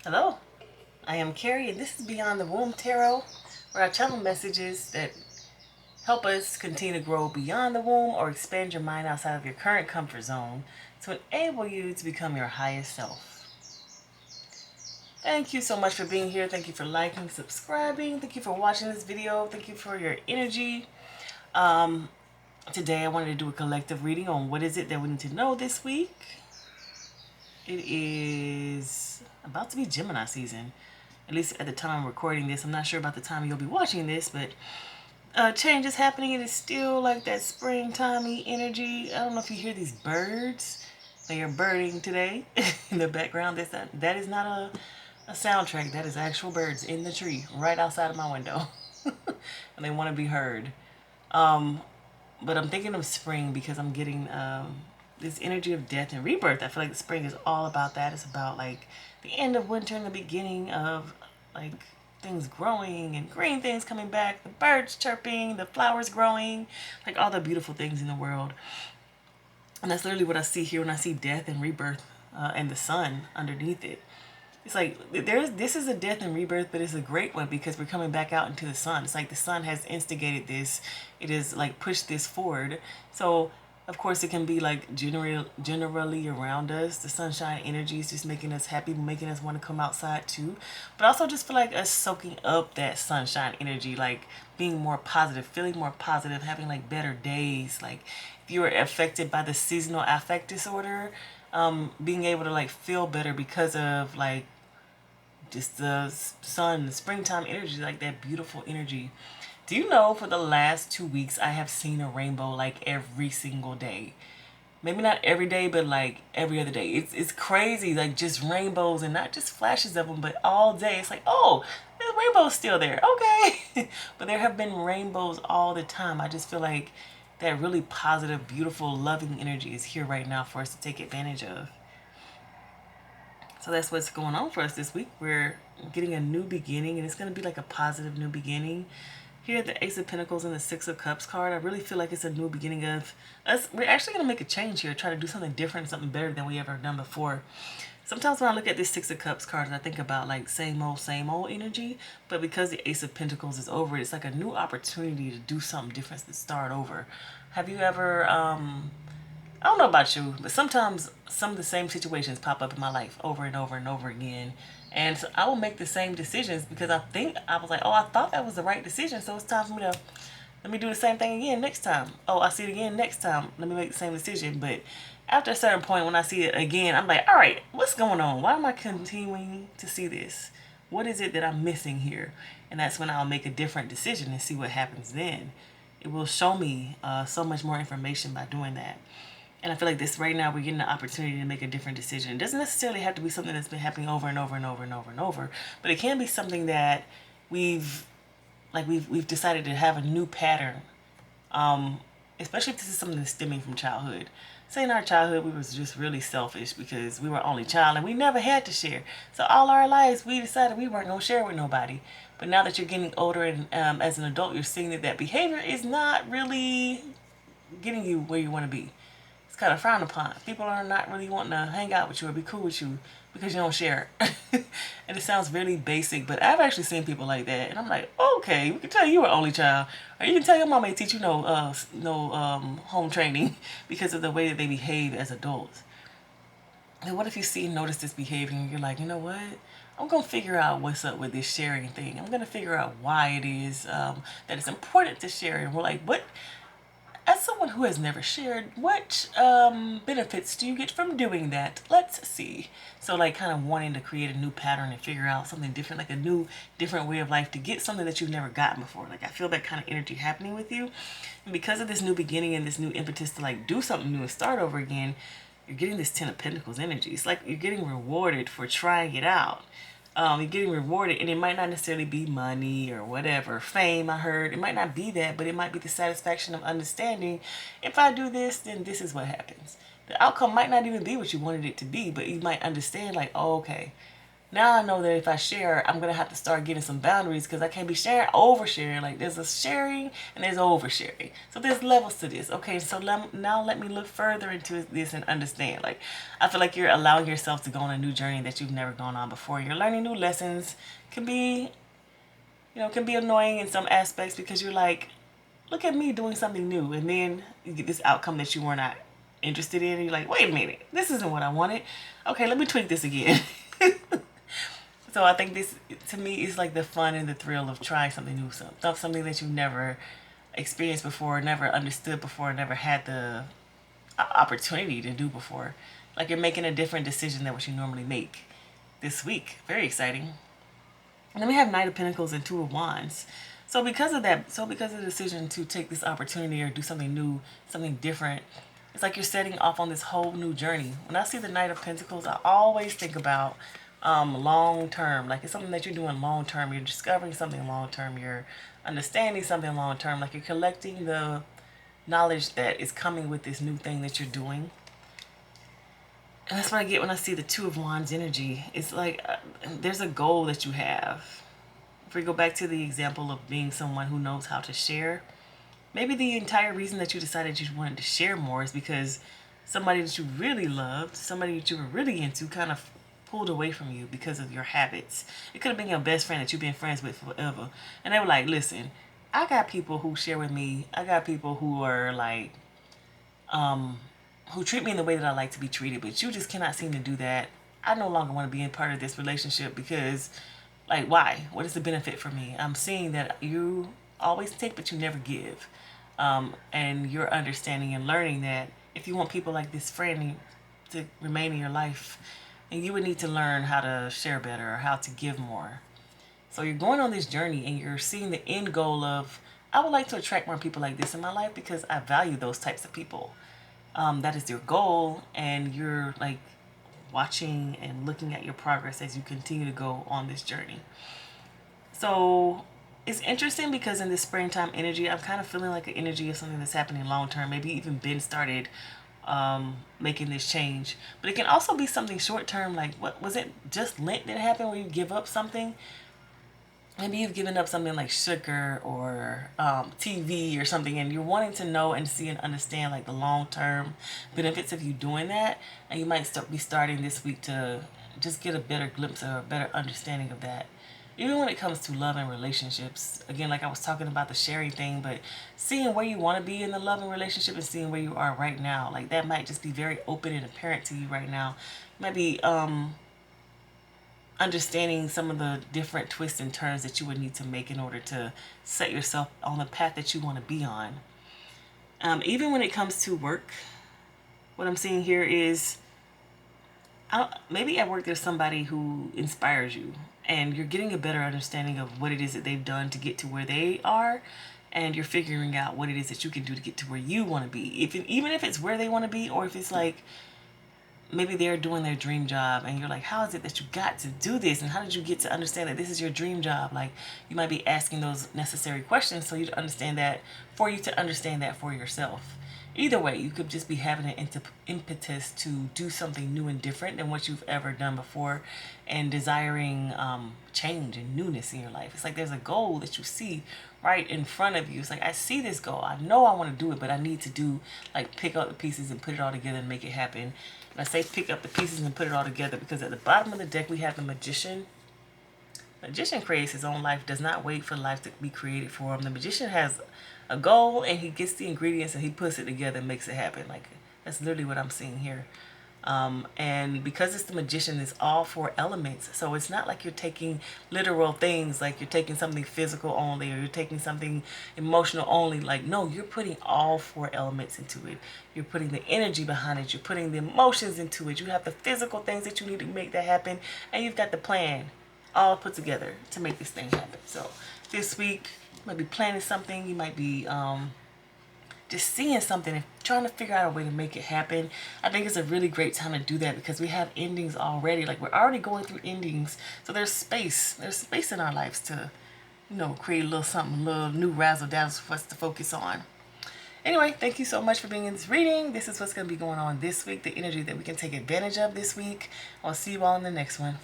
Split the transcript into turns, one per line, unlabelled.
Hello, I am Carrie, and this is Beyond the Womb Tarot, where I channel messages that help us continue to grow beyond the womb or expand your mind outside of your current comfort zone to enable you to become your highest self. Thank you so much for being here. Thank you for liking, subscribing. Thank you for watching this video. Thank you for your energy. Today I wanted to do a collective reading on what is it that we need to know this week. It is about to be Gemini season. At least at the time I'm recording this. I'm not sure about the time you'll be watching this, but change is happening. It is still like that springtimey energy. I don't know if you hear these birds. They are birding today in the background. That is not a soundtrack. That is actual birds in the tree right outside of my window. And they want to be heard. But I'm thinking of spring because I'm getting this energy of death and rebirth. I feel like the spring is all about that. It's about like the end of winter and the beginning of like things growing and green things coming back, the birds chirping, the flowers growing, like all the beautiful things in the world. And that's literally what I see here when I see death and rebirth and the sun underneath it. It's like this is a death and rebirth, but it's a great one because we're coming back out into the sun. It's like the sun has instigated this. It has like pushed this forward. So of course it can be like generally around us. The sunshine energy is just making us happy, making us want to come outside too. But also just feel like us soaking up that sunshine energy, like being more positive, feeling more positive, having like better days. Like if you were affected by the seasonal affect disorder, being able to like feel better because of like just the sun, the springtime energy, like that beautiful energy. Do you know for the last 2 weeks I have seen a rainbow like every single day? Maybe not every day, but like every other day. It's crazy, like just rainbows and not just flashes of them, but all day. It's like, oh, the rainbow's still there. Okay. But there have been rainbows all the time. I just feel like that really positive, beautiful, loving energy is here right now for us to take advantage of. So that's what's going on for us this week. We're getting a new beginning, and it's going to be like a positive new beginning. Here, the Ace of Pentacles and the Six of Cups card, I really feel like it's a new beginning of us. We're actually going to make a change here, try to do something different, something better than we ever done before. Sometimes when I look at this Six of Cups card, I think about like same old energy. But because the Ace of Pentacles is over, it's like a new opportunity to do something different, to start over. Have you ever I don't know about you, but sometimes some of the same situations pop up in my life over and over and over again. And so I will make the same decisions because I think I was like, oh, I thought that was the right decision. So it's time for me to let me do the same thing again next time. Oh, I see it again next time. Let me make the same decision. But after a certain point, when I see it again, I'm like, all right, what's going on? Why am I continuing to see this? What is it that I'm missing here? And that's when I'll make a different decision and see what happens then. It will show me so much more information by doing that. And I feel like this right now, we're getting the opportunity to make a different decision. It doesn't necessarily have to be something that's been happening over and over and over and over and over, but it can be something that we've decided to have a new pattern. Especially if this is something that's stemming from childhood. Say in our childhood, we was just really selfish because we were only child and we never had to share. So all our lives, we decided we weren't going to share with nobody. But now that you're getting older and as an adult, you're seeing that behavior is not really getting you where you want to be. Kind of frowned upon. People are not really wanting to hang out with you or be cool with you because you don't share. And it sounds really basic, but I've actually seen people like that, and I'm like, okay, we can tell you were only child, or you can tell your mom may teach you no home training because of the way that they behave as adults. And what if you see and notice this behavior and you're like, you know what? I'm going to figure out what's up with this sharing thing. I'm going to figure out why it is that it's important to share. And we're like, what? As someone who has never shared, what benefits do you get from doing that? Let's see. So like kind of wanting to create a new pattern and figure out something different, like a new, different way of life to get something that you've never gotten before. Like I feel that kind of energy happening with you. And because of this new beginning and this new impetus to like do something new and start over again, you're getting this Ten of Pentacles energy. It's like you're getting rewarded for trying it out. You're getting rewarded, and it might not necessarily be money or whatever, fame. I heard it might not be that, but it might be the satisfaction of understanding. If I do this, then this is what happens. The outcome might not even be what you wanted it to be, but you might understand like, oh, okay, Now I know that if I share, I'm going to have to start getting some boundaries because I can't be sharing, oversharing. Like there's a sharing and there's oversharing. So there's levels to this. Okay, so now let me look further into this and understand. Like I feel like you're allowing yourself to go on a new journey that you've never gone on before. You're learning new lessons. Can be, can be annoying in some aspects because you're like, look at me doing something new. And then you get this outcome that you were not interested in. And you're like, wait a minute, this isn't what I wanted. Okay, let me tweak this again. So I think this, to me, is like the fun and the thrill of trying something new, something that you've never experienced before, never understood before, never had the opportunity to do before. Like you're making a different decision than what you normally make this week. Very exciting. And then we have Knight of Pentacles and Two of Wands. So because of that, because of the decision to take this opportunity or do something new, something different, it's like you're setting off on this whole new journey. When I see the Knight of Pentacles, I always think about long term. Like it's something that you're doing long term. You're discovering something long term. You're understanding something long term. Like you're collecting the knowledge that is coming with this new thing that you're doing. And that's what I get when I see the Two of Wands energy. It's like there's a goal that you have. If we go back to the example of being someone who knows how to share, maybe the entire reason that you decided you wanted to share more is because somebody that you really loved, somebody that you were really into, kind of pulled away from you because of your habits. It could have been your best friend that you've been friends with forever. And they were like, listen, I got people who share with me. I got people who are like, who treat me in the way that I like to be treated, but you just cannot seem to do that. I no longer want to be a part of this relationship because, like, why? What is the benefit for me? I'm seeing that you always take, but you never give. And you're understanding and learning that if you want people like this friend to remain in your life, and you would need to learn how to share better or how to give more. So you're going on this journey and you're seeing the end goal of, I would like to attract more people like this in my life because I value those types of people. That is your goal, and you're like watching and looking at your progress as you continue to go on this journey. So it's interesting because in this springtime energy, I'm kind of feeling like an energy of something that's happening long term. Maybe even been started making this change. But it can also be something short term, like what was it just Lent that happened where you give up something? Maybe you've given up something like sugar or TV or something, and you're wanting to know and see and understand like the long-term benefits of you doing that. And you might be starting this week to just get a better glimpse or a better understanding of that. Even when it comes to love and relationships, again, like I was talking about the sharing thing, but seeing where you want to be in the love and relationship and seeing where you are right now, like that might just be very open and apparent to you right now. It might be understanding some of the different twists and turns that you would need to make in order to set yourself on the path that you want to be on. Even when it comes to work, what I'm seeing here is maybe at work there's somebody who inspires you and you're getting a better understanding of what it is that they've done to get to where they are, and you're figuring out what it is that you can do to get to where you want to be. Even if it's where they want to be, or if it's like maybe they're doing their dream job and you're like, how is it that you got to do this, and how did you get to understand that this is your dream job? Like you might be asking those necessary questions so you to understand that, for you to understand that for yourself. Either way, you could just be having an impetus to do something new and different than what you've ever done before, and desiring change and newness in your life. It's like there's a goal that you see right in front of you. It's like, I see this goal. I know I want to do it, but I need to pick up the pieces and put it all together and make it happen. And I say pick up the pieces and put it all together because at the bottom of the deck we have the Magician. The Magician creates his own life, does not wait for life to be created for him. The Magician has a goal and he gets the ingredients and he puts it together and makes it happen. Like that's literally what I'm seeing here. And because it's the Magician, it's all four elements. So it's not like you're taking literal things, like you're taking something physical only or you're taking something emotional only. Like, no, you're putting all four elements into it. You're putting the energy behind it. You're putting the emotions into it. You have the physical things that you need to make that happen. And you've got the plan all put together to make this thing happen. So this week, you might be planning something. You might be just seeing something and trying to figure out a way to make it happen. I think it's a really great time to do that because we have endings already. Like we're already going through endings. So there's space. There's space in our lives to, create a little something, a little new razzle dazzle for us to focus on. Anyway, thank you so much for being in this reading. This is what's going to be going on this week, the energy that we can take advantage of this week. I'll see you all in the next one.